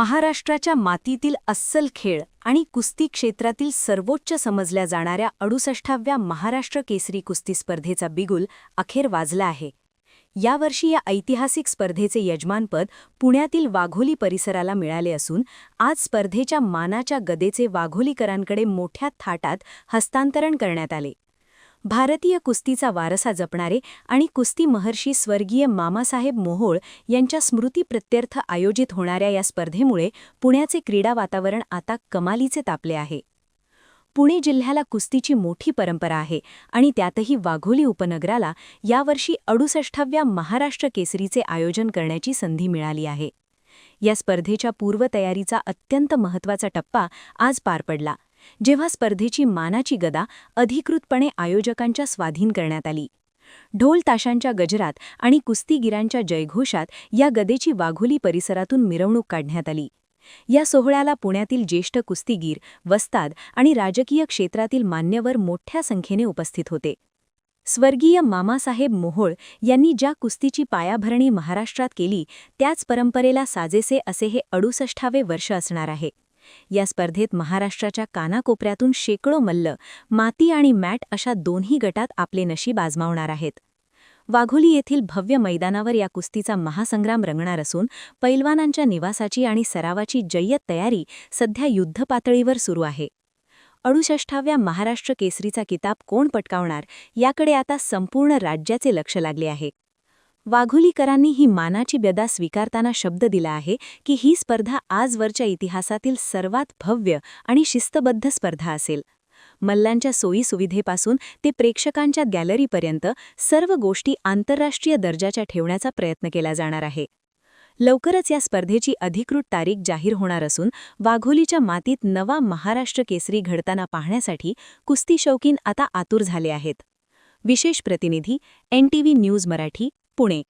महाराष्ट्राच्या मातीतील अस्सल खेळ आणि कुस्ती क्षेत्रातील सर्वोच्च समजल्या जाणाऱ्या 68व्या महाराष्ट्र केसरी कुस्ती स्पर्धेचा बिगुल अखेर वाजला आहे. यावर्षी या ऐतिहासिक स्पर्धेचे यजमानपद पुण्यातील वाघोली परिसराला मिळाले असून आज स्पर्धेच्या मानाच्या गदेचे वाघोलीकरांकडे मोठ्या थाटात हस्तांतरण करण्यात आले. भारतीय कुस्तीचा वारसा जपणारे आणि कुस्ती महर्षी स्वर्गीय मामासाहेब मोहोळ यांच्या स्मृतीप्रित्यर्थ आयोजित होणाऱ्या या स्पर्धेमुळे पुण्याचे क्रीडा वातावरण आता कमालीचे तापले आहे. पुणे जिल्ह्याला कुस्तीची मोठी परंपरा आहे आणि त्यातही वाघोली उपनगराला यावर्षी 68व्या महाराष्ट्र केसरीचे आयोजन करण्याची संधी मिळाली आहे. या स्पर्धेच्या पूर्वतयारीचा अत्यंत महत्त्वाचा टप्पा आज पार पडला, जेव्हा स्पर्धेची मानाची गदा अधिकृतपणे आयोजकांच्या स्वाधीन करण्यात आली. ढोल ताशांच्या गजरात आणि कुस्तीगिरांच्या जयघोषात या गदेची वाघोली परिसरातून मिरवणूक काढण्यात आली. या सोहळ्याला पुण्यातील ज्येष्ठ कुस्तीगीर, वस्ताद आणि राजकीय क्षेत्रातील मान्यवर मोठ्या संख्येने उपस्थित होते. स्वर्गीय मामासाहेब मोहोळ यांनी ज्या कुस्तीची पायाभरणी महाराष्ट्रात केली, त्याच परंपरेला साजेसे असे हे 68वे वर्ष असणार आहे. या स्पर्धेत महाराष्ट्राच्या कानाकोपऱ्यातून शेकडो मल्ल माती आणि मॅट अशा दोन्ही गटात आपले नशीब आजमावणार आहेत. वाघोली येथील भव्य मैदानावर या कुस्तीचा महासंग्राम रंगणार असून पैलवानांच्या निवासाची आणि सरावाची जय्यत तयारी सध्या युद्धपातळीवर सुरू आहे. 68व्या महाराष्ट्र केसरीचा किताब कोण पटकावणार याकडे आता संपूर्ण राज्याचे लक्ष लागले आहे. वाघोलीकरांनी ही मानाची गदा स्वीकारताना शब्द दिला आहे की ही स्पर्धा आजवरच्या इतिहासातील सर्वात भव्य आणि शिस्तबद्ध स्पर्धा असेल. मल्लांच्या सोयीसुविधेपासून ते प्रेक्षकांच्या गॅलरीपर्यंत सर्व गोष्टी आंतरराष्ट्रीय दर्जाच्या ठेवण्याचा प्रयत्न केला जाणार आहे. लवकरच या स्पर्धेची अधिकृत तारीख जाहीर होणार असून वाघोलीच्या मातीत नवा महाराष्ट्र केसरी घडताना पाहण्यासाठी कुस्ती शौकीन आता आतुर झाले आहेत. विशेष प्रतिनिधी NTV न्यूज मराठी, पुणे.